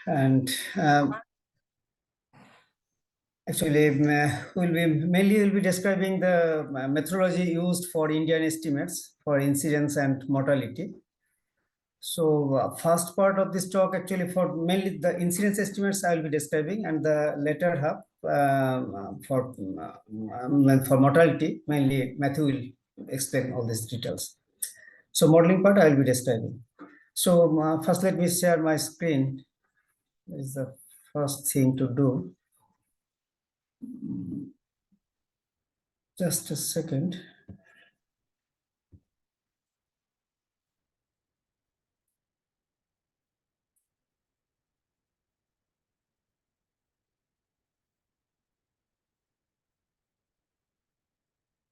And actually, we'll be describing the methodology used for Indian estimates for incidence and mortality. So first part of this talk, actually, for mainly the incidence estimates I will be describing, and the later half for mortality, mainly Matthew will explain all these details. So modeling part I will be describing. So first let me share my screen. This is the first thing to do. Just a second.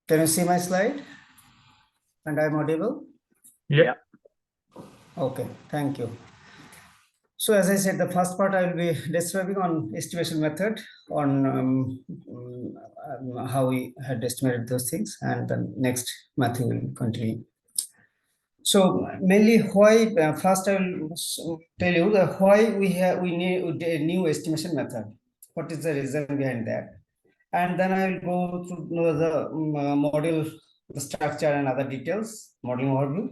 Can you see my slide? And I'm audible? Yeah. Okay, thank you. So as I said, the first part I will be describing on estimation method, on how we had estimated those things, and then next Matthew will continue. So mainly why, first I will tell you why we need a new estimation method. What is the reason behind that? And then I will go through the model, the structure and other details, modeling overview,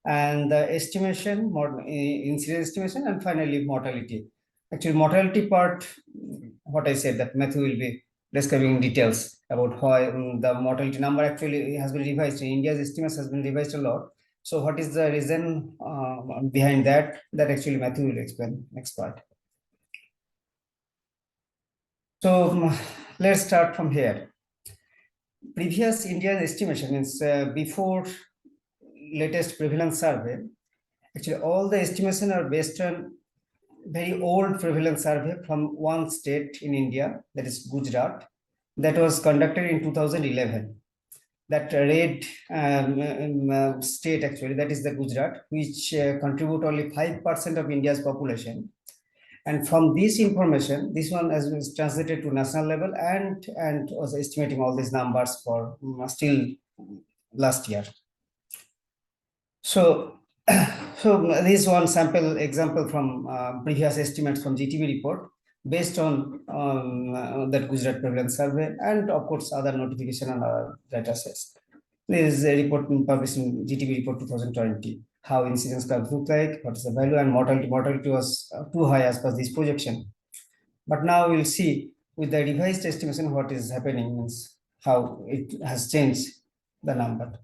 and the estimation, incidence estimation, and finally mortality. Actually, mortality part, what I said, that Matthew will be describing details about why the mortality number actually has been revised. India's estimates has been revised a lot. So what is the reason behind that? That actually Matthew will explain next part. So let's start from here. Previous Indian estimation means before latest prevalence survey, actually all the estimation are based on very old prevalence survey from one state in India, that is Gujarat, that was conducted in 2011. That red state actually, that is the Gujarat, which contribute only 5% of India's population. And from this information, this one has been translated to national level and was estimating all these numbers for still last year. So, so this one sample example from previous estimates from GTB report based on that Gujarat prevalence survey, and of course other notification and other data sets. This is a report published in GTB report 2020. How incidence curves look like, what is the value, and mortality was too high as per this projection. But now we'll see with the revised estimation what is happening, means how it has changed the number.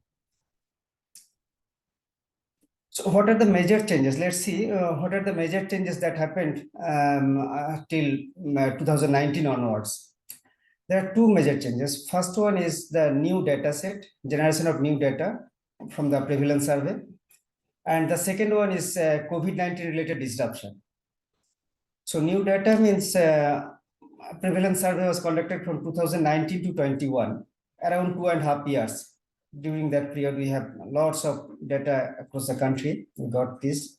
So what are the major changes? Let's see what are the major changes that happened till 2019 onwards. There are two major changes. First one is the new data set, generation of new data from the prevalence survey. And the second one is COVID-19 related disruption. So new data means prevalence survey was conducted from 2019 to 21, around 2.5 years. During that period, we have lots of data across the country. We got this.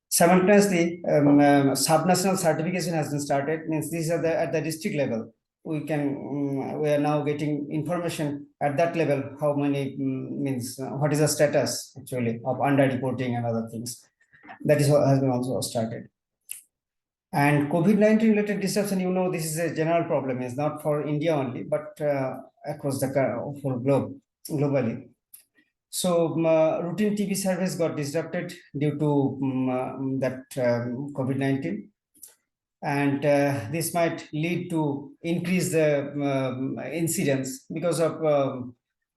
Simultaneously, subnational certification has been started. Means these are at the district level. We are now getting information at that level. How many means what is the status actually of underreporting and other things. That is what has been also started. And COVID-19 related disruption, this is a general problem. It's not for India only, but across the whole globally. So routine TB surveys got disrupted due to that COVID-19. And this might lead to increase the incidence because of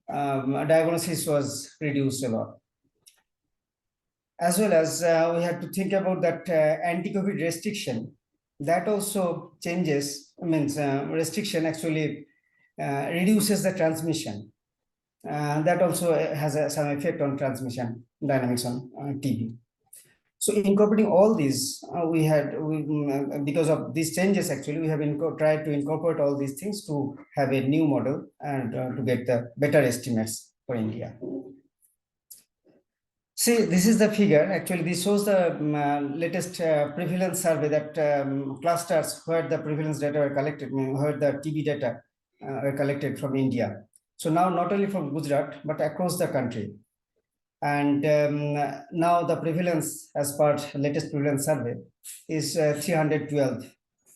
diagnosis was reduced a lot. As well as we have to think about that anti-COVID restriction. That also changes, means restriction actually reduces the transmission. That also has some effect on transmission dynamics on TB. So incorporating all these, because of these changes, actually, we have tried to incorporate all these things to have a new model and to get the better estimates for India. See, this is the figure. Actually, this shows the latest prevalence survey that clusters where the prevalence data were collected, where the TB data were collected from India. So now not only from Gujarat, but across the country. And now the prevalence as per latest prevalence survey is 312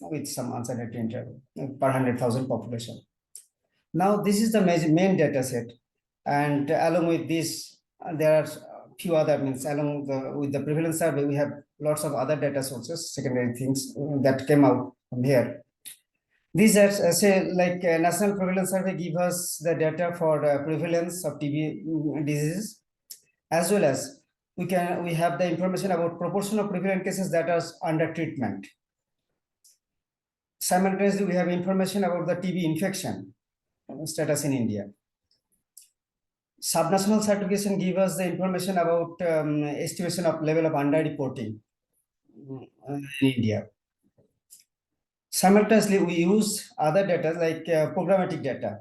with some uncertainty interval per 100,000 population. Now this is the main data set, and along with this, there are few other means with the prevalence survey, we have lots of other data sources, secondary things that came out from here. These are say like National Prevalence Survey give us the data for prevalence of TB diseases, as well as we have the information about proportion of prevalent cases that are under treatment. Simultaneously, we have information about the TB infection status in India. Subnational certification give us the information about estimation of level of underreporting in India. Simultaneously, we use other data like programmatic data.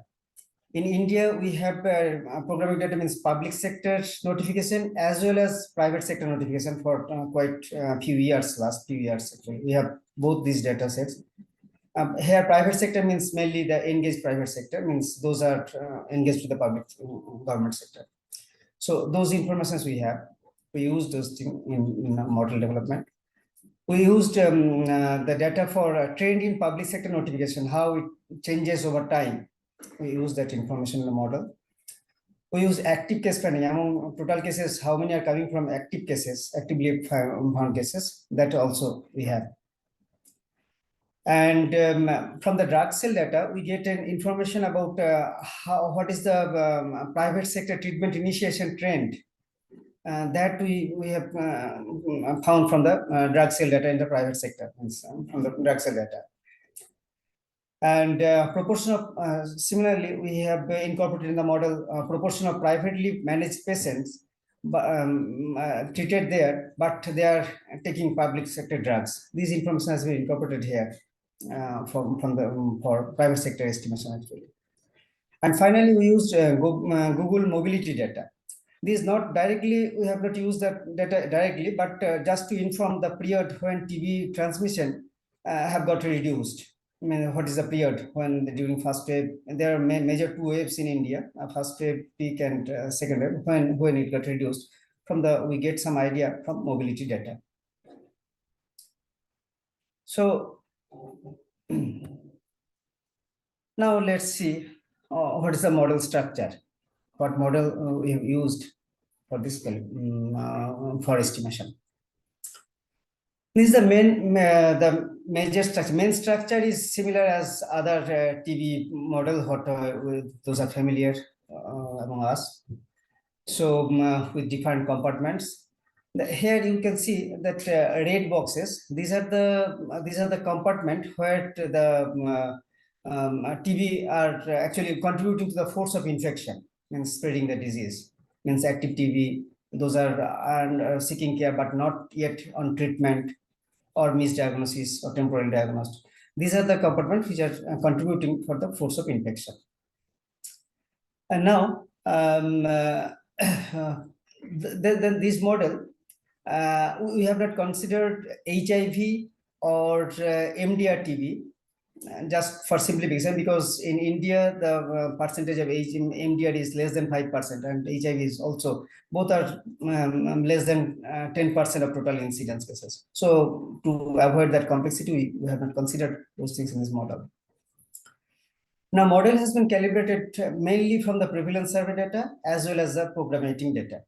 In India, we have programmatic data means public sector notification as well as private sector notification for quite a few years, last few years actually. We have both these data sets. Here, private sector means mainly the engaged private sector, means those are engaged with the public government sector. So those informations we have, we use those things in model development. We used the data for trend in public sector notification, how it changes over time. We use that information in the model. We use active case finding among total cases, how many are coming from active cases, actively found cases, that also we have. And from the drug sale data, we get an information about what is the private sector treatment initiation trend that we have found from the drug sale data in the private sector, from the drug sale data. And proportion of similarly, we have incorporated in the model proportion of privately managed patients treated there, but they are taking public sector drugs. These information has been incorporated here for private sector estimation actually. And finally, we used Google mobility data. This not directly, we have not used that data directly, but just to inform the period when TB transmission have got reduced. I mean, what is the period when during first wave? There are major two waves in India, first wave peak and second wave, when it got reduced. From we get some idea from mobility data. So now let's see what is the model structure, what model we have used for this for estimation. This is the the major structure. Main structure is similar as other TB model, what those are familiar among us. So with different compartments. Here you can see that red boxes. These are the compartment where the TB are actually contributing to the force of infection and spreading the disease. Means active TB. Those are seeking care but not yet on treatment, or misdiagnosis or temporary diagnosis. These are the compartments which are contributing for the force of infection. And now, this model, we have not considered HIV or MDR-TB, just for simplification, because in India, the percentage of MDR is less than 5%, and HIV is also, both are less than 10% of total incidence cases. So to avoid that complexity, we have not considered those things in this model. Now, model has been calibrated mainly from the prevalence survey data as well as the programmatic data.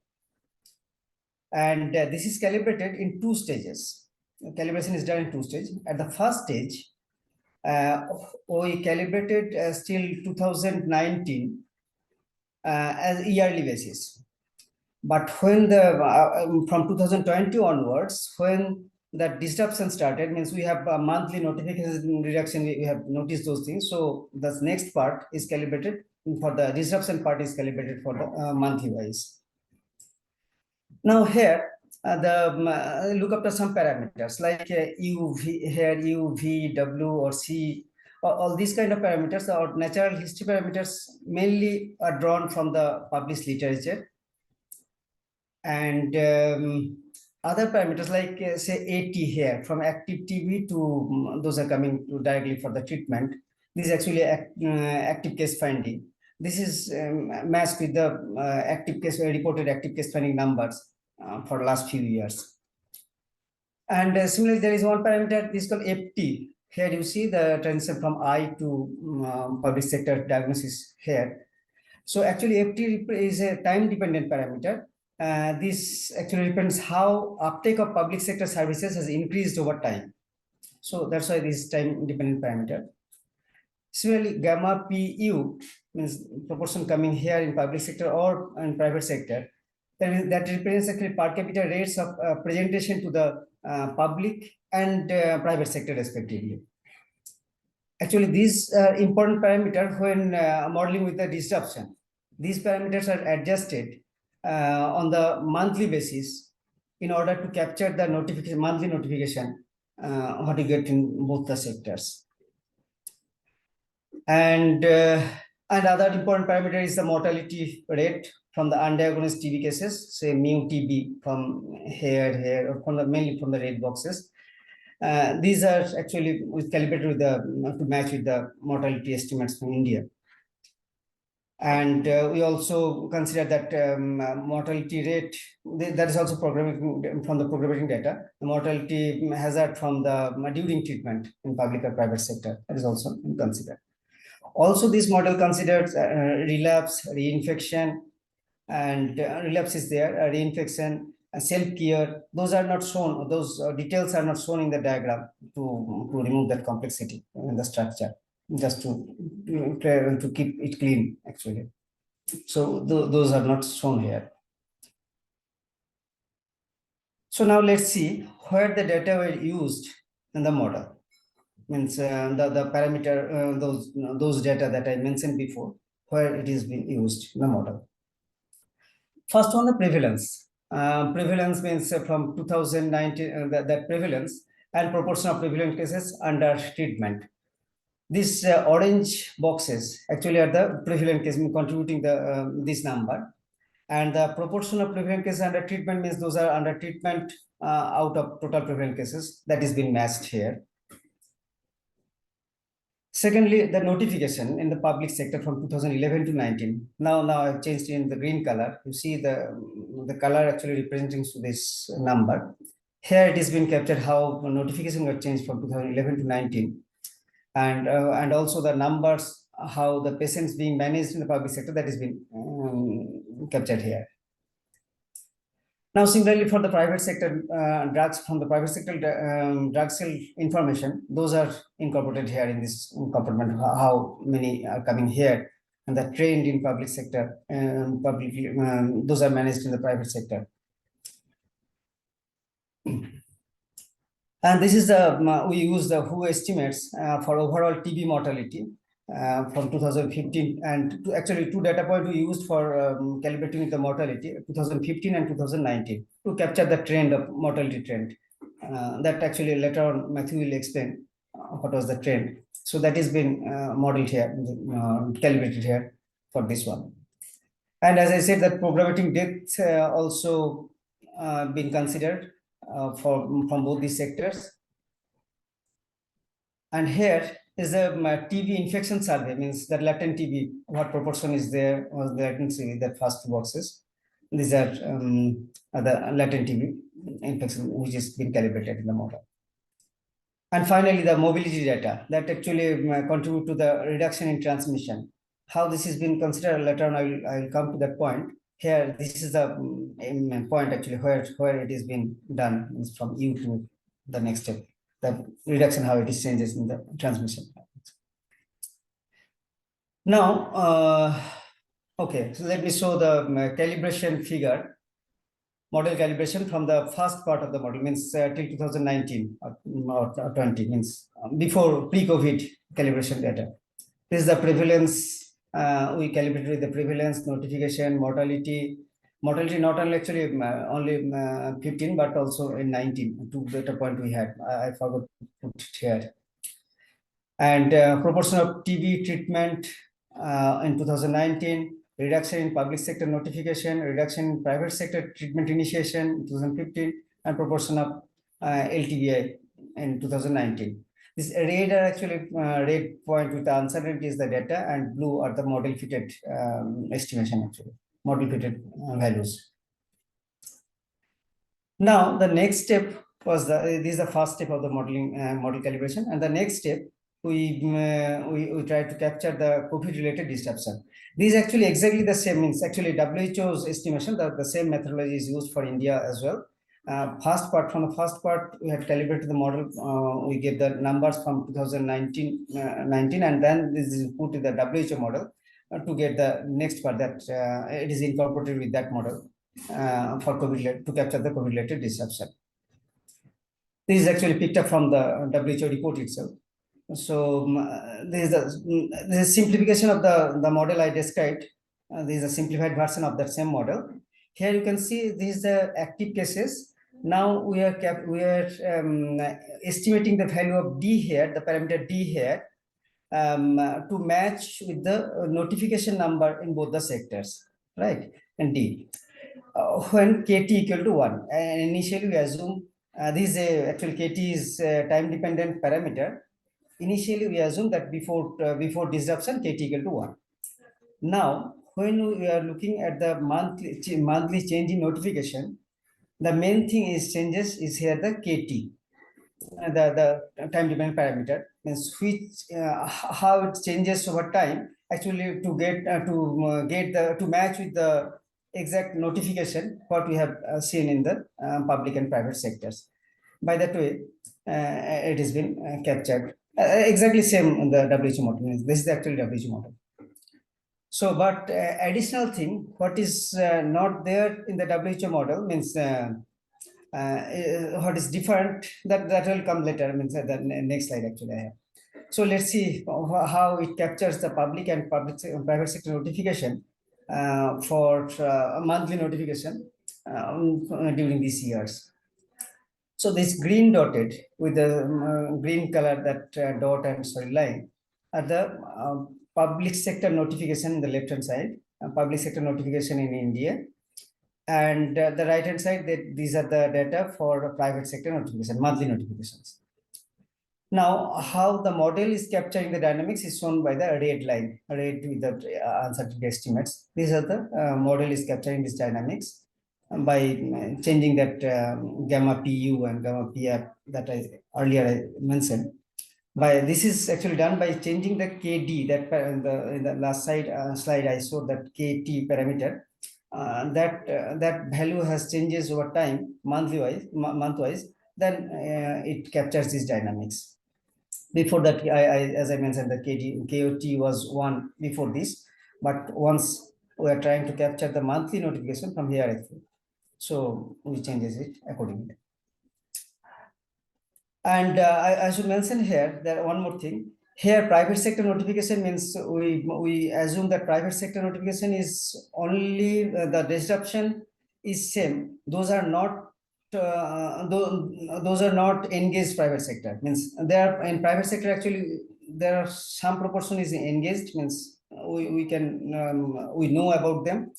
And this is calibrated in two stages. Calibration is done in two stages. At the first stage, we calibrated still 2019 as yearly basis. But when from 2020 onwards, when that disruption started, means we have a monthly notification reduction, we have noticed those things. So the next part is calibrated for the disruption part is calibrated for the monthly wise. Now here, look up to some parameters like U, V, W, or C, all these kind of parameters, or natural history parameters, mainly are drawn from the published literature. And other parameters like say AT here, from active TB to those are coming to directly for the treatment. This is actually active case finding. This is matched with the active case reported active case finding numbers for last few years. And similarly, there is one parameter, this is called FT. Here you see the transition from I to public sector diagnosis here. So actually FT is a time dependent parameter. This actually depends how uptake of public sector services has increased over time. So that's why this time dependent parameter. Similarly, gamma PU means proportion coming here in public sector or in private sector. That represents actually per capita rates of presentation to the public and private sector respectively. Actually, these are important parameters when modeling with the disruption. These parameters are adjusted on the monthly basis in order to capture the notification, monthly notification, what you get in both the sectors. And other important parameter is the mortality rate from the undiagnosed TB cases, say mu TB from here, or from the, mainly from the red boxes. These are actually calibrated with the to match with the mortality estimates from India. And we also consider that mortality rate, that is also programming from the programming data, the mortality hazard from the during treatment in public or private sector, that is also considered. Also, this model considers relapse, reinfection, and relapse is there, reinfection, self-care. Those are not shown, those details are not shown in the diagram to remove that complexity in the structure, just to keep it clean, actually. So those are not shown here. So now let's see where the data were used in the model. Means the parameter, those data that I mentioned before, where it is being used in the model. First one, the prevalence. Prevalence means from 2019, that prevalence and proportion of prevalent cases under treatment. These orange boxes actually are the prevalent cases contributing the this number, and the proportion of prevalent cases under treatment means those are under treatment out of total prevalent cases, that is being matched here. Secondly, the notification in the public sector from 2011 to 19. Now I've changed in the green color. You see the color actually representing this number. Here it has been captured how notification got changed from 2011 to 19. And also the numbers, how the patients being managed in the public sector, that has been captured here. Now, similarly for the private sector drugs, from the private sector drug sale information, those are incorporated here in this compartment, how many are coming here, and the trend in public sector, those are managed in the private sector. And this is the, we use the WHO estimates for overall TB mortality from 2015, and actually two data points we used for calibrating the mortality, 2015 and 2019, to capture the trend of mortality trend. That actually later on Matthew will explain what was the trend. So that has been modeled here, calibrated here for this one. And as I said, that programmatic deaths also been considered from both these sectors. And here is a TB infection survey, means that latent TB, what proportion is there, was the latency, the first two boxes. These are the latent TB infection, which is being calibrated in the model. And finally, the mobility data that actually contribute to the reduction in transmission. How this has been considered later on, I will come to that point. Here, this is the point actually where it is being done from U to the next step. The reduction, how it is changes in the transmission. Now, okay, so let me show the calibration figure, model calibration from the first part of the model, means till 2019 or 20, means before pre-COVID calibration data. This is the prevalence. We calibrated with the prevalence, notification, mortality. Mortality not only actually only 15, but also in 19. Two data point we had. I forgot to put it here. And proportion of TB treatment in 2019, reduction in public sector notification, reduction in private sector treatment initiation in 2015, and proportion of LTBI in 2019. This red are actually red point with the uncertainty is the data, and blue are the model fitted estimation, actually model fitted values. Now the next step was this is the first step of the modeling model calibration, and the next step we try to capture the COVID related disruption. This is actually exactly the same, means actually WHO's estimation that the same methodology is used for India as well. From the first part, we had calibrated the model. We gave the numbers from 2019, and then this is put in the WHO model to get the next part that it is incorporated with that model for COVID to capture the COVID-related disruption. This is actually picked up from the WHO report itself. So this is a simplification of the model I described. This is a simplified version of that same model. Here you can see this is the active cases. Now we are estimating the value of D here, the parameter D here, to match with the notification number in both the sectors, right? And D. When KT equal to 1, and initially we assume this actually KT is a time dependent parameter. Initially we assume that before disruption KT equal to 1. Now when we are looking at the monthly change in notification, the main thing is changes is here the KT, the time dependent parameter, means which how it changes over time, actually to match with the exact notification what we have seen in the public and private sectors. By that way, it has been captured exactly same in the WHO model. This is the actual WHO model. So, but additional thing, what is not there in the WHO model means what is different, that will come later, means the next slide actually I have. So let's see how it captures the public and private sector notification for monthly notification during these years. So this green dotted with the green color, that dot and line are the public sector notification in the left hand side, public sector notification in India. And the right hand side, these are the data for private sector notification, monthly notifications. Now, how the model is capturing the dynamics is shown by the red line, red with the uncertainty estimates. These are the model is capturing this dynamics by changing that gamma PU and gamma PF that I earlier mentioned. This is actually done by changing the KD, that in the last slide I showed that KT parameter. That value has changes over time, month wise. Then it captures these dynamics. Before that, as I mentioned, the KOT was 1 before this, but once we are trying to capture the monthly notification from here, so we changes it accordingly. And I should mention here that one more thing. Here, private sector notification means we assume that private sector notification is only the disruption is same. Those are not those are not engaged private sector. Means there in private sector actually there are some proportion is engaged, means we know about them,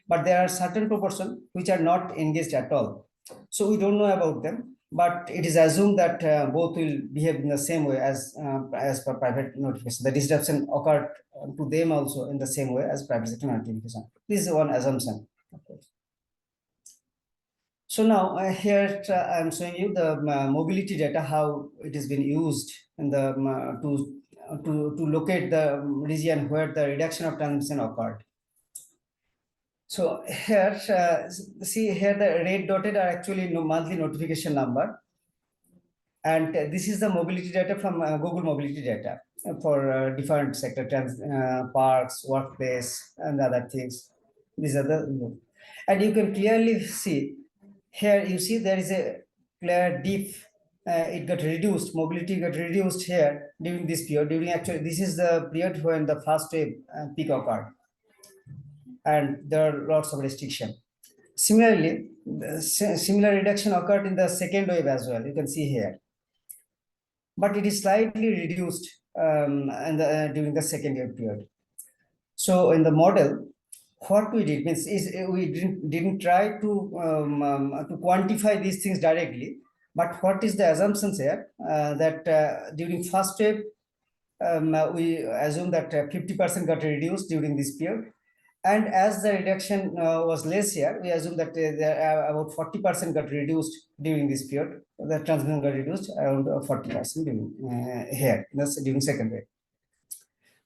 but there are certain proportion which are not engaged at all. So we don't know about them, but it is assumed that both will behave in the same way as per private notification. The disruption occurred to them also in the same way as private sector notification. This is one assumption, of course. So now here I'm showing you the mobility data, how it has been used in the to locate the region where the reduction of transmission occurred. So here, see here the red dotted are actually monthly notification number. And this is the mobility data from Google mobility data for different sector, parks, workplace, and other things. These are the, and you can clearly see here, you see there is a clear dip. It got reduced, mobility got reduced here during this period. Actually, this is the period when the first wave peak occurred. And there are lots of restriction. Similarly, similar reduction occurred in the second wave as well. You can see here, but it is slightly reduced during the second wave period. So in the model, what we did means is we didn't try to quantify these things directly, But what is the assumptions here? That during first wave, we assume that 50% got reduced during this period. And as the reduction was less here, we assume that about 40% got reduced during this period. The transmission got reduced around 40% during here, during second wave.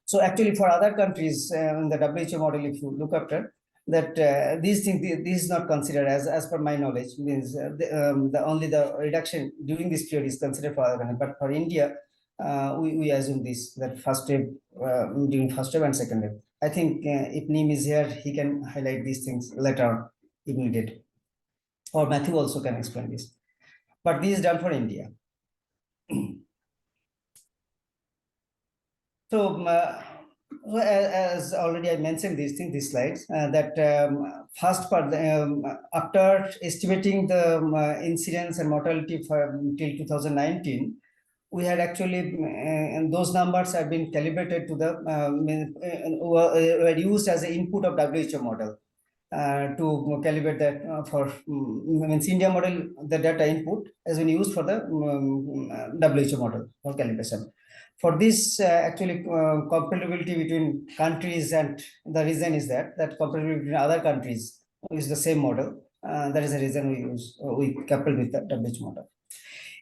So actually, for other countries in the WHO model, if you look after that, these things, this is not considered as per my knowledge. Means only the reduction during this period is considered for other countries. But for India, we assume this, that first wave during first wave and second wave. I think if Neem is here, he can highlight these things later on if needed, or Matthew also can explain this. But this is done for India. So, as already I mentioned these slides, that first part, after estimating the incidence and mortality for till 2019, we had actually, and those numbers have been calibrated to the, were used as an input of WHO model. To calibrate that for means India model, the data input has been used for the WHO model for calibration. For this, actually, comparability between countries and the reason is that comparability between other countries is the same model. That is the reason we coupled with the WHO model.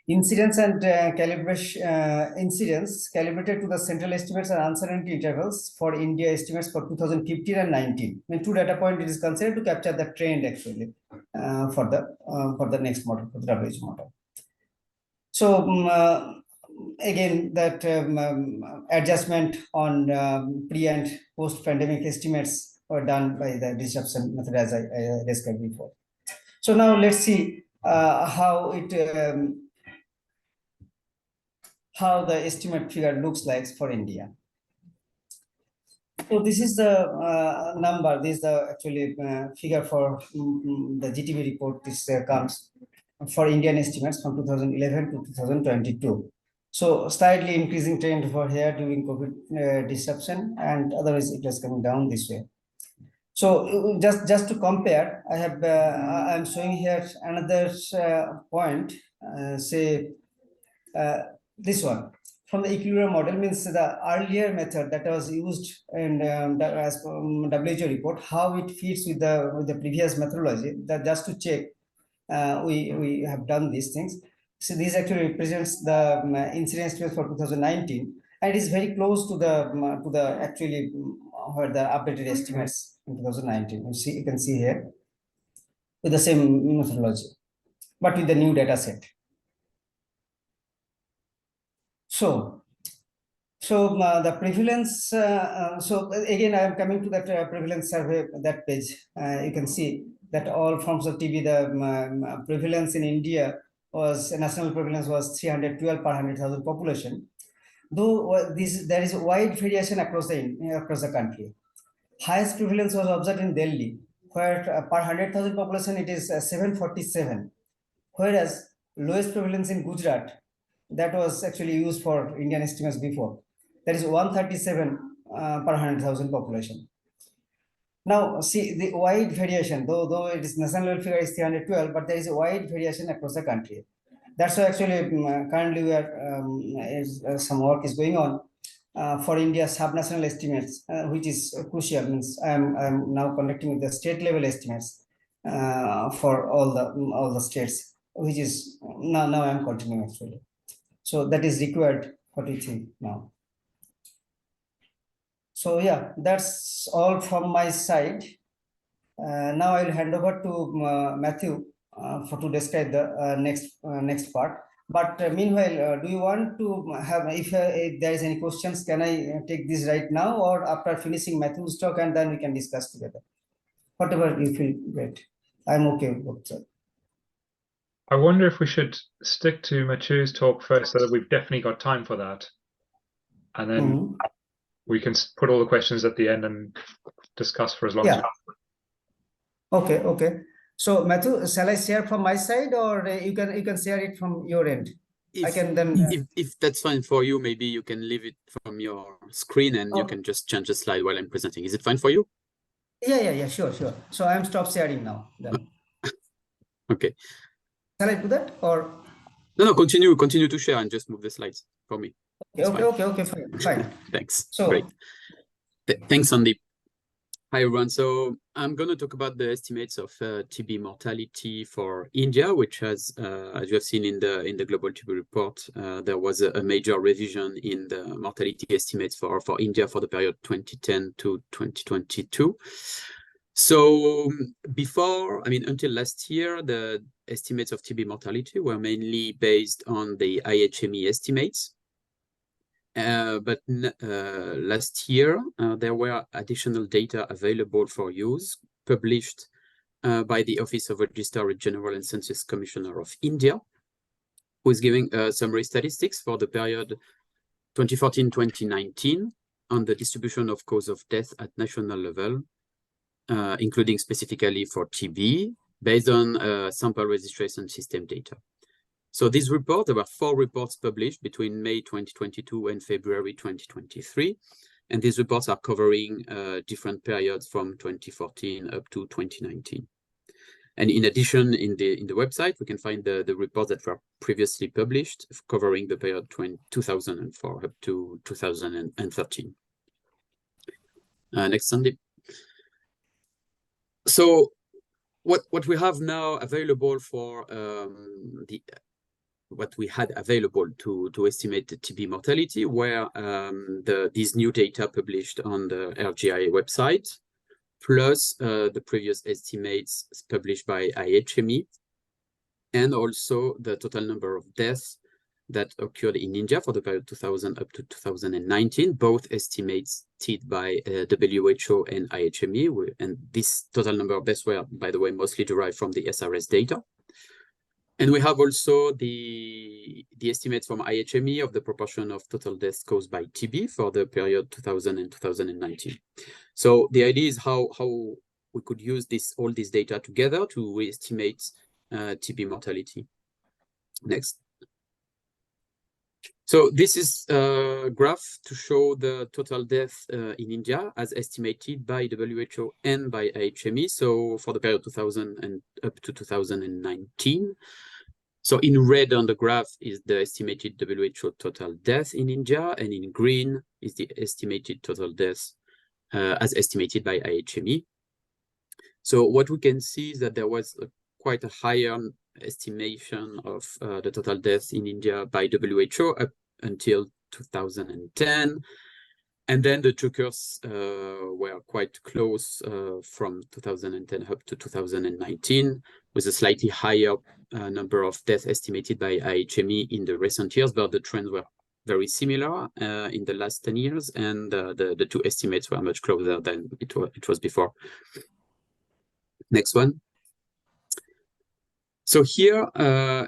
Incidence and calibration incidence calibrated to the central estimates and uncertainty intervals for India estimates for 2015 and 19. I mean, two data point it is considered to capture the trend actually for the next model, for the WHO model. So again, that adjustment on pre and post pandemic estimates were done by the disruption method as I described before. So now let's see how the estimate figure looks like for India. So this is the number. This is the actually figure for the GTB report. This comes for Indian estimates from 2011 to 2022. So slightly increasing trend for here during COVID disruption, and otherwise it was coming down this way. So just to compare, I have I'm showing here another point. Say this one from the equilibrium model, means the earlier method that was used in as WHO report, how it fits with the previous methodology. That just to check, we have done these things. So this actually represents the incidence rate for 2019, and it is very close to the actually where the updated estimates in 2019. You can see here with the same methodology, but with the new data set. So the prevalence. So again, I am coming to that prevalence survey, that page. You can see that all forms of TB, the prevalence in India was national prevalence was 312 per 100,000 population. Though there is a wide variation across the country. Highest prevalence was observed in Delhi, where per 100,000 population it is 747, whereas lowest prevalence in Gujarat, that was actually used for Indian estimates before, that is 137 per 100,000 population. Now see the wide variation, though it is national level figure is 312, but there is a wide variation across the country. That's why actually currently we are some work is going on for India's subnational estimates, which is crucial. Means I'm now conducting with the state level estimates for all the states, which is now I'm continuing actually. So that is required. What do you think now? So yeah, that's all from my side. Now I'll hand over to Matthew to describe the next part. But meanwhile, do you want to have, if there is any questions, can I take this right now or after finishing Matthew's talk, and then we can discuss together? Whatever you feel great. I'm okay with that. I wonder if we should stick to Mathieu's talk first, so that we've definitely got time for that. And then we can put all the questions at the end and discuss for as long as we can. Okay. So Matthew, shall I share from my side, or you can share it from your end? If, I can then. If that's fine for you, maybe you can leave it from your screen and you can just change the slide while I'm presenting. Is it fine for you? Yeah. Sure. So I'm stop sharing now. Then. Okay. Shall I do that or? No, continue to share and just move the slides for me. Okay, fine. Thanks. So, great. Thanks, Sandip. Hi, everyone. So I'm going to talk about the estimates of TB mortality for India, which has, as you have seen in the Global TB report, there was a major revision in the mortality estimates for India for the period 2010 to 2022. So until last year, the estimates of TB mortality were mainly based on the IHME estimates. But last year, there were additional data available for use, published by the Office of Registrar General and Census Commissioner of India, who is giving summary statistics for the period 2014-2019 on the distribution of cause of death at national level, including specifically for TB, based on sample registration system data. So this report, there were 4 reports published between May 2022 and February 2023. And these reports are covering different periods from 2014 up to 2019. And in addition, in the website, we can find the reports that were previously published, covering the period 2004 up to 2013. Next, Sandip. So what we have now available for what we had available to estimate the TB mortality were these new data published on the RGI website, plus the previous estimates published by IHME, and also the total number of deaths that occurred in India for the period 2000 up to 2019, both estimated by WHO and IHME, and this total number of deaths were, by the way, mostly derived from the SRS data. And we have also the estimates from IHME of the proportion of total deaths caused by TB for the period 2000 and 2019. So the idea is how we could use all this data together to estimate TB mortality. Next. So this is a graph to show the total death in India as estimated by WHO and by IHME. So for the period 2000 and up to 2019. So in red on the graph is the estimated WHO total death in India, and in green is the estimated total death as estimated by IHME. So what we can see is that there was quite a higher estimation of the total deaths in India by WHO up until 2010. And then the two curves were quite close from 2010 up to 2019, with a slightly higher number of deaths estimated by IHME in the recent years, but the trends were very similar in the last 10 years, and the two estimates were much closer than it was before. Next one. So here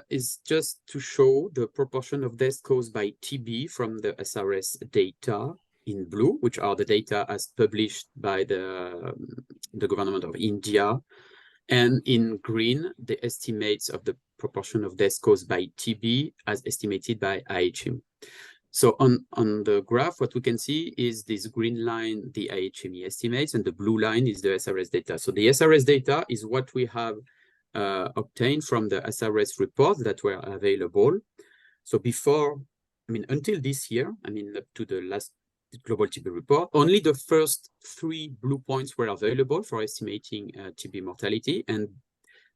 is just to show the proportion of deaths caused by TB from the SRS data in blue, which are the data as published by the government of India, and in green, the estimates of the proportion of deaths caused by TB as estimated by IHME. So on the graph, what we can see is this green line, the IHME estimates, and the blue line is the SRS data. So the SRS data is what we have obtained from the SRS reports that were available. So until this year, up to the last Global TB report, only the first 3 blue points were available for estimating TB mortality, and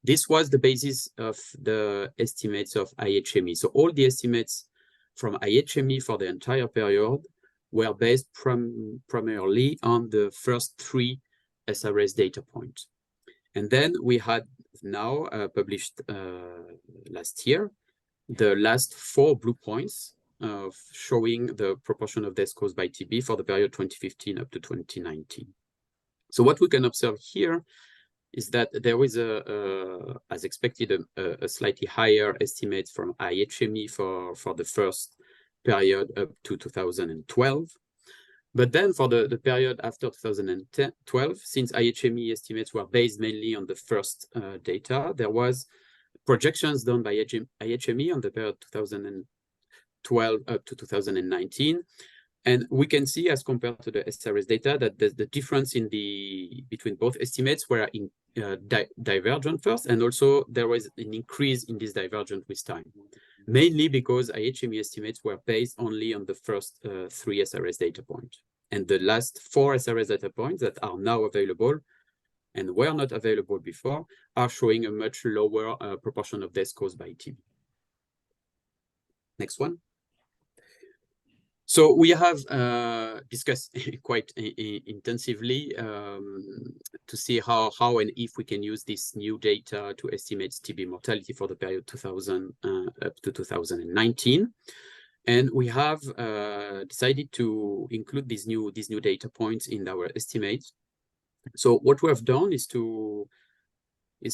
this was the basis of the estimates of IHME. So all the estimates from IHME for the entire period were based primarily on the first 3 SRS data points. And then we had now published last year the last 4 blue points of showing the proportion of deaths caused by TB for the period 2015 up to 2019. So what we can observe here is that there is as expected, a slightly higher estimate from IHME for the first period up to 2012. But then for the period after 2012, since IHME estimates were based mainly on the first data, there was projections done by IHME on the period 2012 up to 2019. And we can see, as compared to the SRS data, that the difference between both estimates were divergent first, and also there was an increase in this divergence with time. mainly because IHME estimates were based only on the first 3 SRS data points. And the last 4 SRS data points that are now available and were not available before are showing a much lower proportion of deaths caused by TB. Next one. So we have discussed quite intensively to see how and if we can use this new data to estimate TB mortality for the period 2000 up to 2019. And we have decided to include these new data points in our estimates. So what we have done is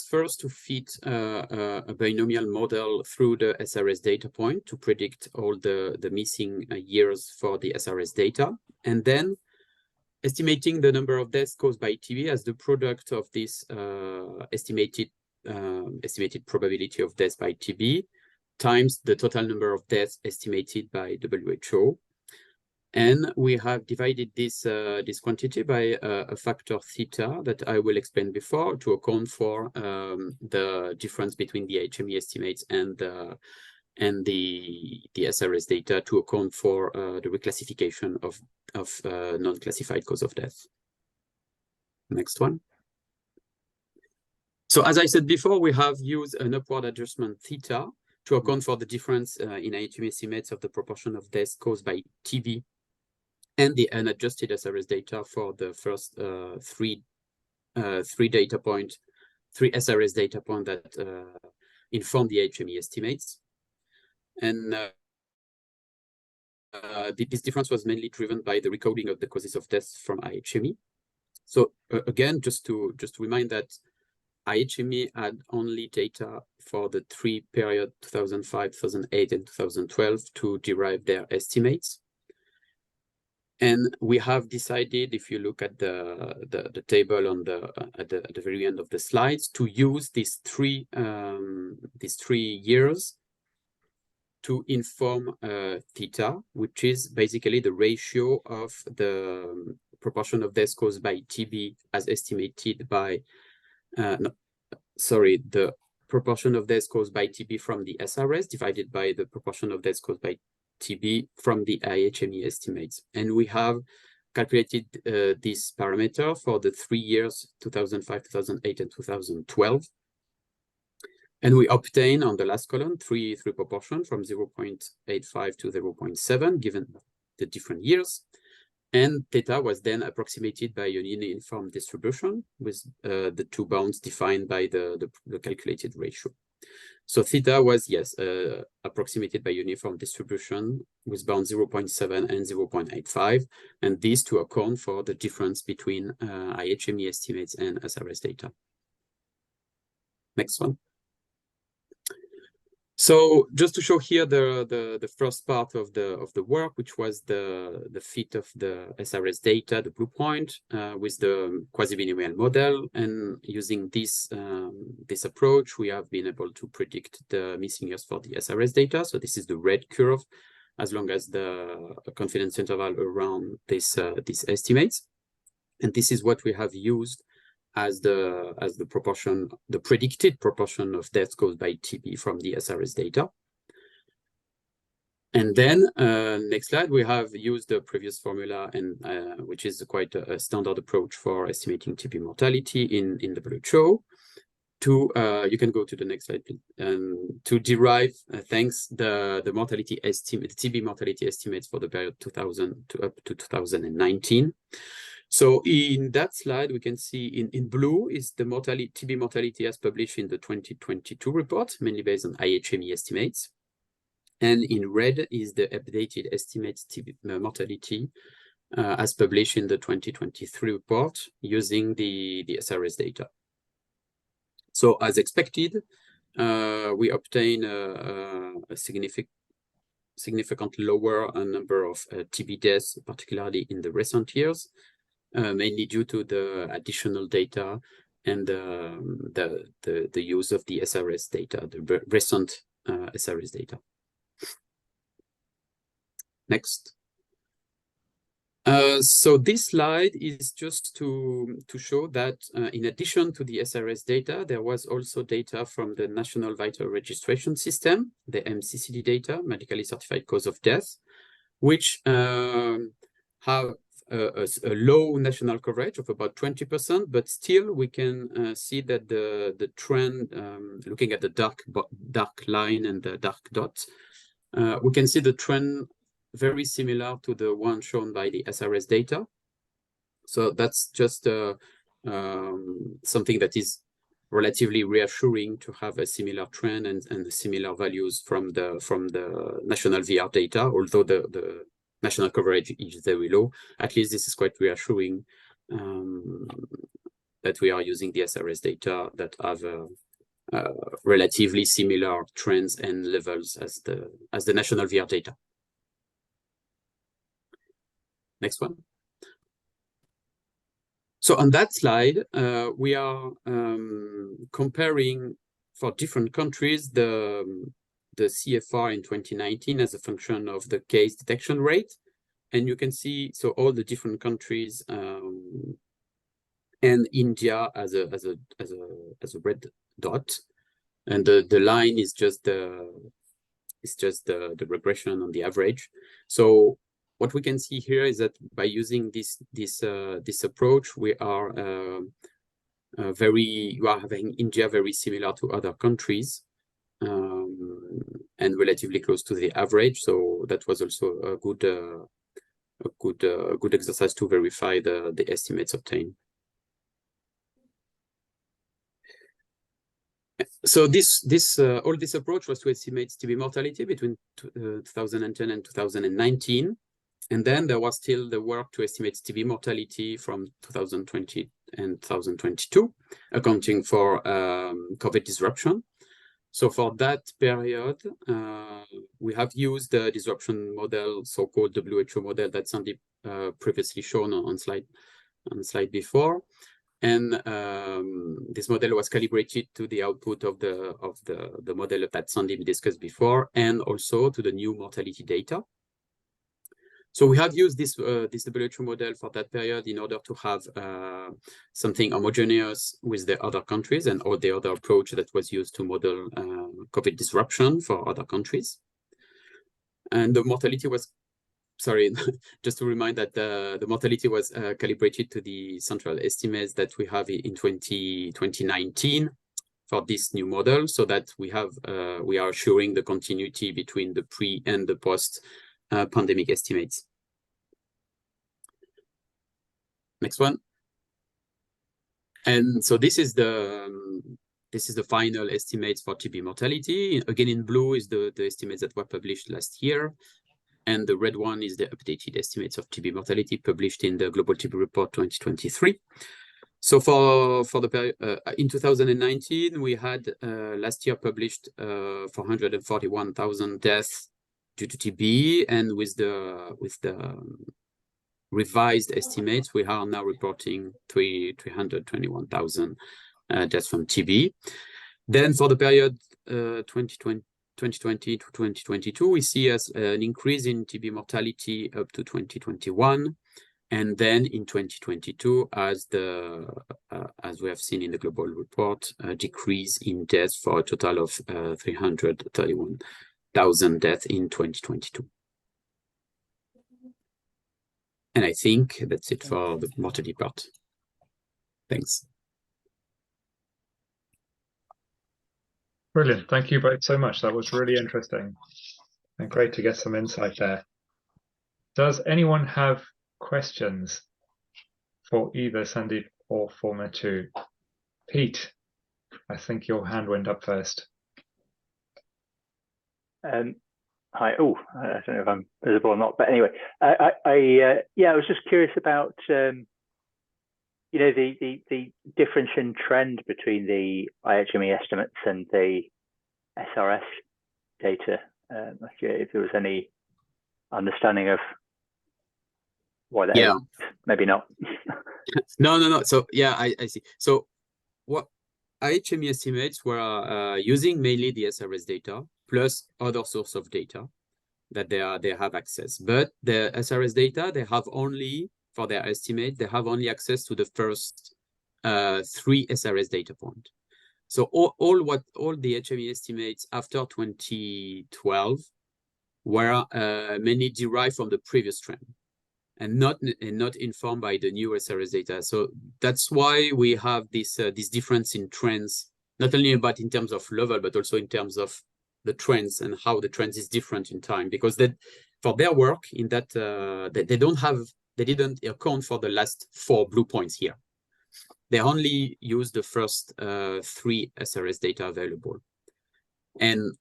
first to fit a binomial model through the SRS data point to predict all the missing years for the SRS data, and then estimating the number of deaths caused by TB as the product of this estimated probability of death by TB times the total number of deaths estimated by WHO. And we have divided this quantity by a factor theta that I will explain before to account for the difference between the IHME estimates and the SRS data, to account for the reclassification of non-classified cause of death. Next one. So as I said before, we have used an upward adjustment theta to account for the difference in IHME estimates of the proportion of deaths caused by TB and the unadjusted SRS data for the first three SRS data point that inform the IHME estimates. And this difference was mainly driven by the recoding of the causes of death from IHME. So again, just to remind that IHME had only data for the 3 period 2005, 2008, and 2012 to derive their estimates. And we have decided, if you look at the table on at the very end of the slides, to use these three years to inform theta, which is basically the ratio of the proportion of deaths caused by TB as estimated by, the proportion of deaths caused by TB from the SRS divided by the proportion of deaths caused by TB from the IHME estimates. And we have calculated this parameter for the 3 years, 2005, 2008, and 2012. And we obtain on the last column three proportion from 0.85 to 0.7, given the different years. And theta was then approximated by a uniform distribution with the 2 bounds defined by the calculated ratio. So theta was, yes, approximated by uniform distribution with bounds 0.7 and 0.85, and these to account for the difference between IHME estimates and SRS data. Next one. So just to show here the first part of the work, which was the fit of the SRS data, the blue point, with the quasi-binomial model, and using this approach, we have been able to predict the missing years for the SRS data. So this is the red curve, as long as the confidence interval around these estimates, and this is what we have used as the proportion, the predicted proportion of deaths caused by TB from the SRS data. And then next slide, we have used the previous formula, and which is quite a standard approach for estimating TB mortality in the WHO. You can go to the next slide, please. To derive, thanks the mortality estimate, the TB mortality estimates for the period 2000 to up to 2019. So in that slide, we can see in blue is the TB mortality as published in the 2022 report, mainly based on IHME estimates. And in red is the updated estimates TB mortality as published in the 2023 report using the SRS data. So as expected, we obtain a significant lower number of TB deaths, particularly in the recent years, mainly due to the additional data and the use of the SRS data, the recent SRS data. Next. So this slide is just to show that in addition to the SRS data, there was also data from the National Vital Registration System, the MCCD data, medically certified cause of death, which have a low national coverage of about 20%, but still we can see that the trend, looking at the dark line and the dark dot, we can see the trend very similar to the one shown by the SRS data. So that's just something that is relatively reassuring to have a similar trend and similar values from the national VR data, although the national coverage is very low. At least this is quite reassuring that we are using the SRS data that have relatively similar trends and levels as the national VR data. Next one. So on that slide, we are comparing for different countries the CFR in 2019 as a function of the case detection rate. And you can see, so all the different countries and India as a red dot. And the line is just the regression on the average. So what we can see here is that by using this approach, we are having India very similar to other countries and relatively close to the average. So that was also a good exercise to verify the estimates obtained. So all this approach was to estimate TB mortality between 2010 and 2019. And then there was still the work to estimate TB mortality from 2020 and 2022, accounting for COVID disruption. So for that period, we have used the disruption model, so-called WHO model that Sandip previously shown on slide before. And this model was calibrated to the output of the model that Sandip discussed before, and also to the new mortality data. So we have used this WHO model for that period in order to have something homogeneous with the other countries and all the other approach that was used to model COVID disruption for other countries. And the mortality was, sorry, just to remind that the mortality was calibrated to the central estimates that we have in 2019 for this new model, so that we are assuring the continuity between the pre and the post pandemic estimates. Next one. And so this is the final estimates for TB mortality. Again, in blue is the estimates that were published last year, and the red one is the updated estimates of TB mortality published in the Global TB Report 2023. So for the period in 2019, we had last year published 441,000 deaths due to TB, and with the revised estimates, we are now reporting 321,000 deaths from TB. Then for the period 2020 to 2022, we see an increase in TB mortality up to 2021, and then in 2022, as we have seen in the global report, a decrease in deaths for a total of 331,000 deaths in 2022. And I think that's it for the mortality part. Thanks. Brilliant. Thank you both so much. That was really interesting and great to get some insight there. Does anyone have questions for either Sandip or for Mathieu? Pete, I think your hand went up first. Hi. Oh, I don't know if I'm visible or not, but anyway, I was just curious about the difference in trend between the IHME estimates and the SRS data. If there was any understanding of why that is, maybe not. No. So yeah, I see. So what IHME estimates were using mainly the SRS data plus other source of data. that they have access. But the SRS data, they have only, for their estimate, they have only access to the first 3 SRS data point. So all the HME estimates after 2012 were mainly derived from the previous trend, and not informed by the new SRS data. So that's why we have this difference in trends, not only about in terms of level, but also in terms of the trends and how the trends is different in time. Because for their work in that they didn't account for the last 4 blue points here. They only used the first 3 SRS data available, and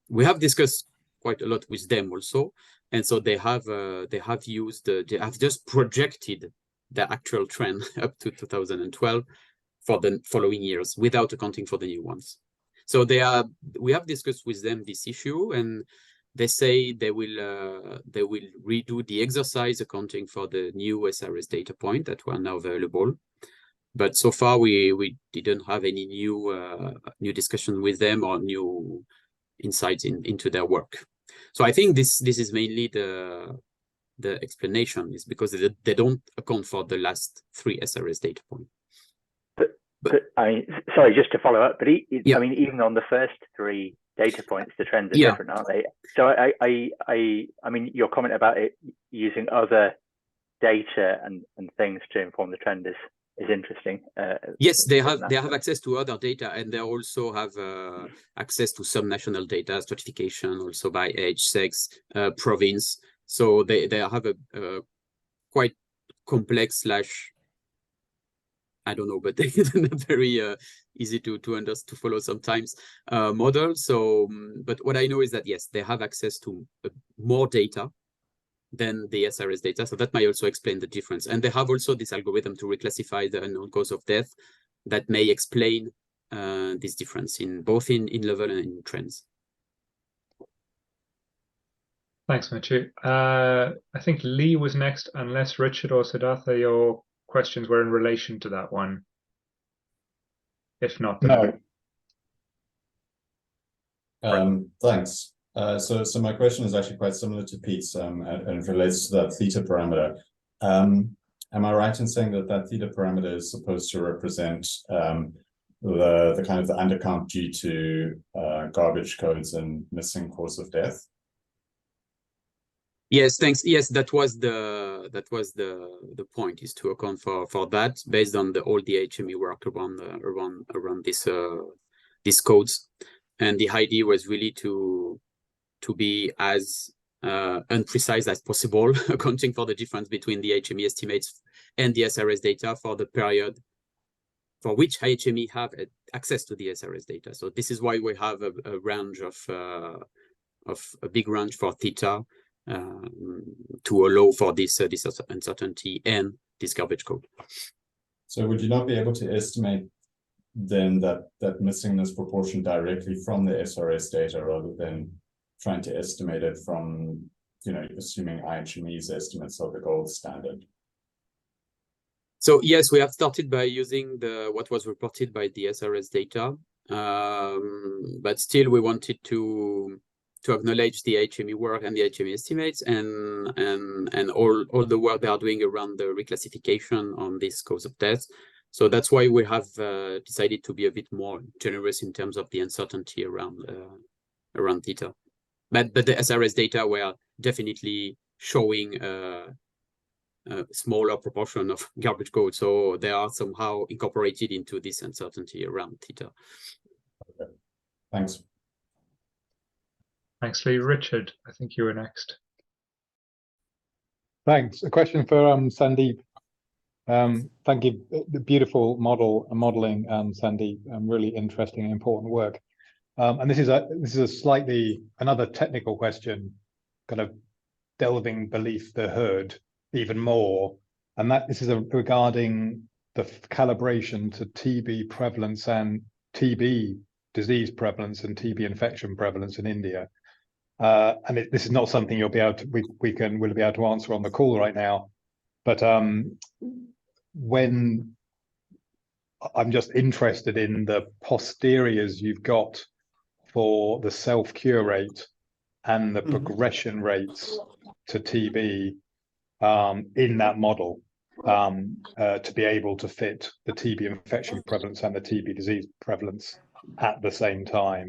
we have discussed quite a lot with them also. And so they have just projected the actual trend up to 2012 for the following years without accounting for the new ones. So we have discussed with them this issue, and they say they will redo the exercise accounting for the new SRS data point that were now available. But so far we didn't have any new discussion with them or new insights into their work. So I think this is mainly the explanation, is because they don't account for the last 3 SRS data points. But I mean, sorry, just to follow up, but yeah. I mean, even on the first 3 data points, the trends are different, aren't they? So I mean, your comment about it using other data and things to inform the trend is interesting. Yes, they have access to other data, and they also have access to some national data stratification, also by age, sex, province. So they have a quite complex / I don't know, but not very easy to follow sometimes model. So, but what I know is that yes, they have access to more data than the SRS data. So that might also explain the difference. And they have also this algorithm to reclassify the unknown cause of death that may explain this difference in both in level and in trends. Thanks, Mathieu. I think Lee was next, unless Richard or Siddhartha, your questions were in relation to that one. If not, then no. Thanks. So my question is actually quite similar to Pete's, and it relates to that theta parameter. Am I right in saying that theta parameter is supposed to represent the kind of the undercount due to garbage codes and missing cause of death? Yes, thanks. Yes, that was the point, is to account for that based on all the HME work around these codes, and the idea was really to be as unprecise as possible, accounting for the difference between the HME estimates and the SRS data for the period for which HME have access to the SRS data. So this is why we have a range of a big range for theta to allow for this uncertainty and this garbage code. So would you not be able to estimate then that missingness proportion directly from the SRS data, rather than trying to estimate it from, assuming IHME's estimates of the gold standard? So yes, we have started by using what was reported by the SRS data, but still we wanted to acknowledge the HME work and the HME estimates and all the work they are doing around the reclassification on this cause of death. So that's why we have decided to be a bit more generous in terms of the uncertainty around theta. But the SRS data were definitely showing a smaller proportion of garbage code, so they are somehow incorporated into this uncertainty around theta. Okay. Thanks. Thanks, Lee. Richard, I think you were next. Thanks. A question for Sandip. Thank you. The beautiful modeling, Sandip. Really interesting and important work. And this is a slightly another technical question, kind of delving beneath the hood even more, and this is regarding the calibration to TB prevalence and TB disease prevalence and TB infection prevalence in India. And this is not something you'll be able to we'll be able to answer on the call right now, but when I'm just interested in the posteriors you've got for the self-cure rate and the progression rates to TB in that model to be able to fit the TB infection prevalence and the TB disease prevalence at the same time.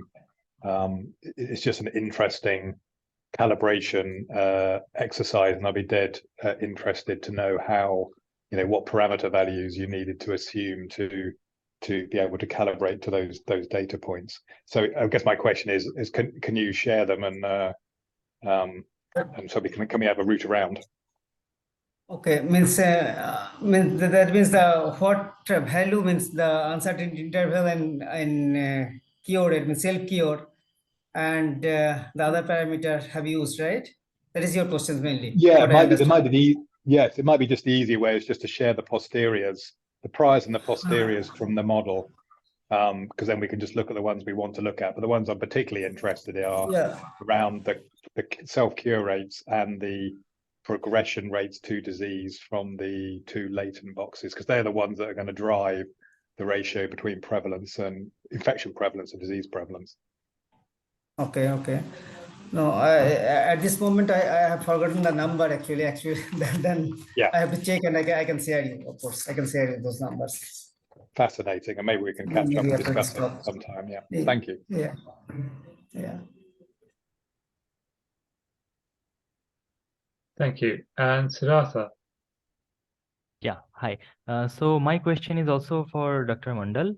It's just an interesting calibration exercise, and I'd be dead interested to know how, what parameter values you needed to assume to be able to calibrate to those data points. So I guess my question is can you share them, and so can we have a route around? Okay, means that means the what value means the uncertainty interval and cure rate means self cure, and the other parameter have used, right? That is your question mainly. Yeah, it might be. Yes, it might be just the easier way is just to share the posteriors, the priors and the posteriors from the model, because then we can just look at the ones we want to look at. But the ones I'm particularly interested in are around the self-cure rates and the progression rates to disease from the two latent boxes, because they're the ones that are going to drive the ratio between prevalence and infection prevalence and disease prevalence. Okay. No, at this moment I have forgotten the number actually. Then yeah, I have to check, and I can share you. Of course, I can share you those numbers. Fascinating, and maybe we can catch up and discuss it sometime. Yeah, thank you. Yeah. Thank you. And Siddhartha. Yeah, hi. So my question is also for Dr. Mandal.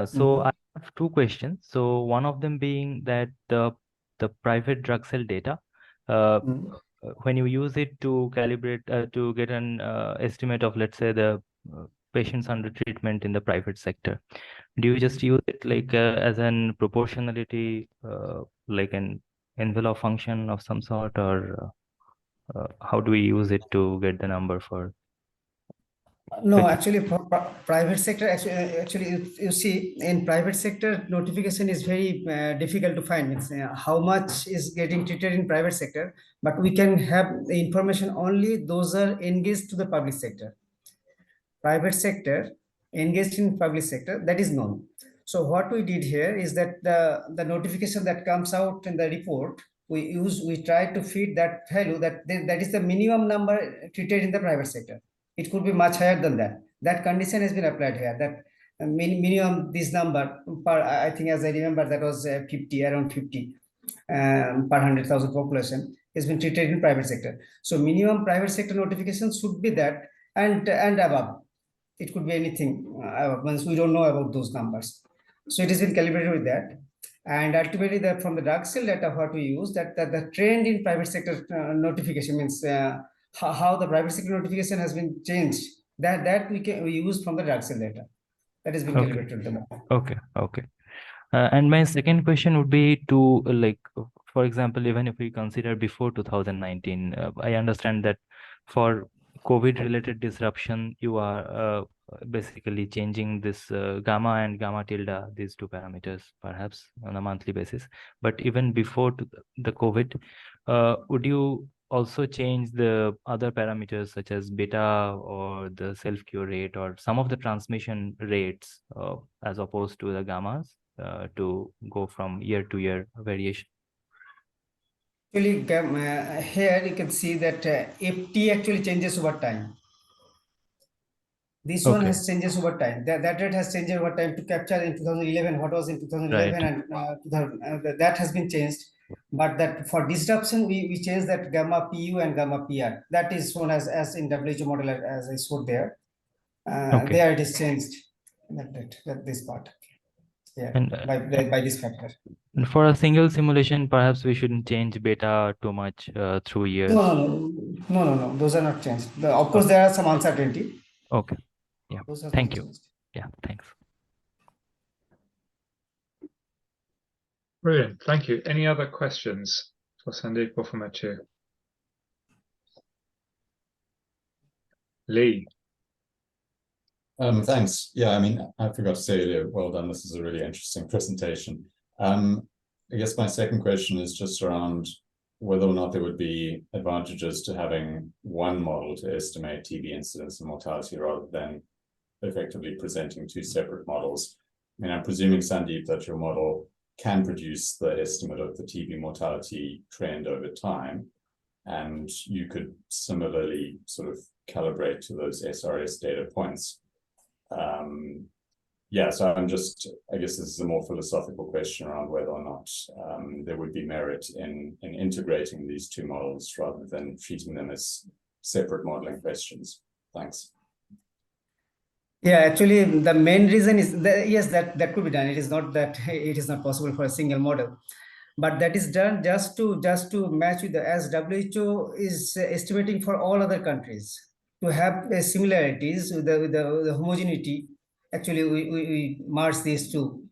So I have two questions. So one of them being that the private drug cell data, when you use it to calibrate, to get an estimate of, let's say, the patients under treatment in the private sector, do you just use it like as an proportionality, like an envelope function of some sort, or how do we use it to get the number for? No, actually, for private sector, actually, you see, in private sector, notification is very difficult to find. It's how much is getting treated in private sector, but we can have the information only those are engaged to the public sector. Private sector engaged in public sector, that is known. So what we did here is that the notification that comes out in the report, we try to feed that value that is the minimum number treated in the private sector. It could be much higher than that. That condition has been applied here. That minimum this number per, I think as I remember, that was 50, around 50 per 100,000 population has been treated in private sector. So minimum private sector notification should be that, and above. It could be anything. Once we don't know about those numbers, so it has been calibrated with that. And ultimately, from the drug cell data, what we use that the trend in private sector notification means how the private sector notification has been changed. That we use from the drug cell data. That has been calibrated. Okay. And my second question would be to like, for example, even if we consider before 2019, I understand that for COVID-related disruption, you are basically changing this gamma and gamma tilde, these two parameters, perhaps on a monthly basis. But even before the COVID, would you also change the other parameters such as beta or the self-cure rate or some of the transmission rates as opposed to the gammas to go from year to year variation? Actually, here you can see that FT actually changes over time. This one has changes over time. That rate has changed over time to capture in 2011 what was in 2011, and that has been changed. But that for disruption, we changed that gamma PU and gamma PR. That is shown as in WHO model as I showed there. There it is changed. That this part. Yeah, and, by this factor. For a single simulation, perhaps we shouldn't change beta too much through years. No. Those are not changed. Of course, there are some uncertainty. Okay. Yeah. Thank you. Changed. Yeah. Thanks. Brilliant. Thank you. Any other questions for Sandip or for Mathieu? Lee. Thanks. Yeah, I mean, I forgot to say earlier, well done. This is a really interesting presentation. I guess my second question is just around whether or not there would be advantages to having one model to estimate TB incidence and mortality rather than effectively presenting two separate models. I mean, I'm presuming, Sandip, that your model can produce the estimate of the TB mortality trend over time. And you could similarly sort of calibrate to those SRS data points. Yeah, so I guess this is a more philosophical question around whether or not there would be merit in integrating these two models rather than treating them as separate modeling questions. Thanks. Yeah, actually, the main reason is that, yes, that could be done. It is not that it is not possible for a single model, but that is done just to match with as WHO is estimating for all other countries to have similarities with the homogeneity. Actually, we merge these two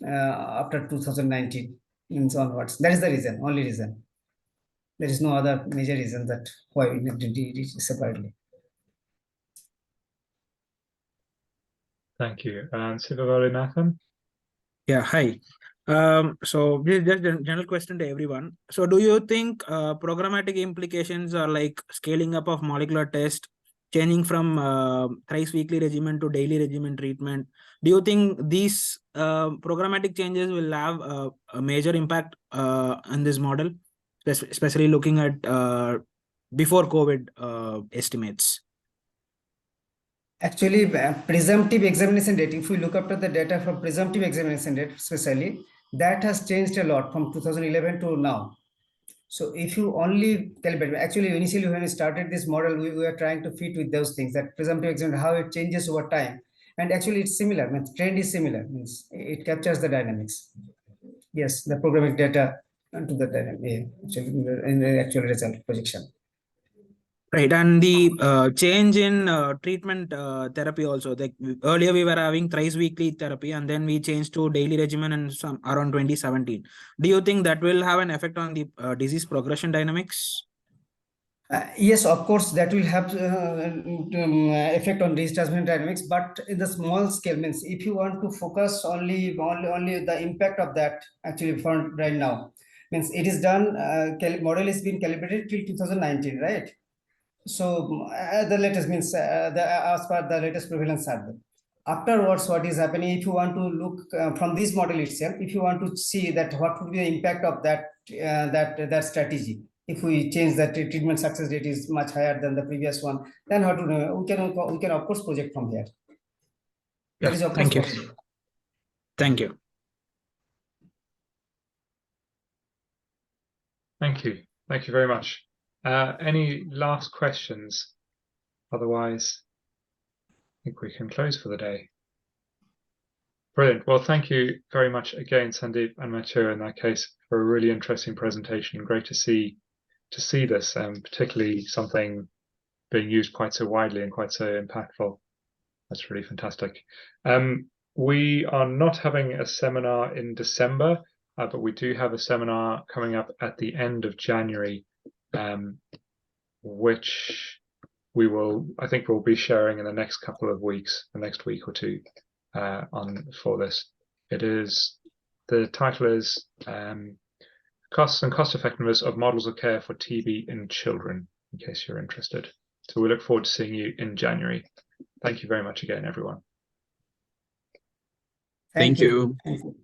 after 2019 and onwards. That is the reason, only reason. There is no other major reason that why we need to do it separately. Thank you. And Sivavali Nathan? Yeah, hi. So this is just a general question to everyone. So do you think programmatic implications are like scaling up of molecular test, changing from thrice weekly regimen to daily regimen treatment? Do you think these programmatic changes will have a major impact on this model, especially looking at before COVID estimates? Actually, presumptive examination rate, if we look after the data from presumptive examination rate, especially, that has changed a lot from 2011 to now. So if you only calibrate, actually, initially when we started this model, we were trying to fit with those things, that presumptive examination, how it changes over time. And actually it's similar, means trend is similar, means it captures the dynamics. Yes, the programmatic data to the dynamic, actually, in the actual result projection. Right, and the change in treatment therapy also. Like earlier, we were having thrice weekly therapy, and then we changed to daily regimen in around 2017. Do you think that will have an effect on the disease progression dynamics? Yes, of course, that will have effect on disease transmission dynamics, but in the small scale, means if you want to focus only the impact of that, actually for right now, means it is done. Model is being calibrated till 2019, right? So the latest means as per the latest prevalence survey. Afterwards, what is happening? If you want to look from this model itself, if you want to see that what would be the impact of that strategy, if we change that treatment success rate is much higher than the previous one, then how to know? We can of course project from here. That is of course possible. Thank you. Thank you. Thank you very much. Any last questions? Otherwise, I think we can close for the day. Brilliant. Well, thank you very much again, Sandip and Mathieu, in that case, for a really interesting presentation. Great to see this, particularly something being used quite so widely and quite so impactful. That's really fantastic. We are not having a seminar in December, but we do have a seminar coming up at the end of January, which I think we'll be sharing in the next couple of weeks, the next week or two, for this. The title is Costs and Cost Effectiveness of Models of Care for TB in Children, in case you're interested. So we look forward to seeing you in January. Thank you very much again, everyone. Thank you. Thank you.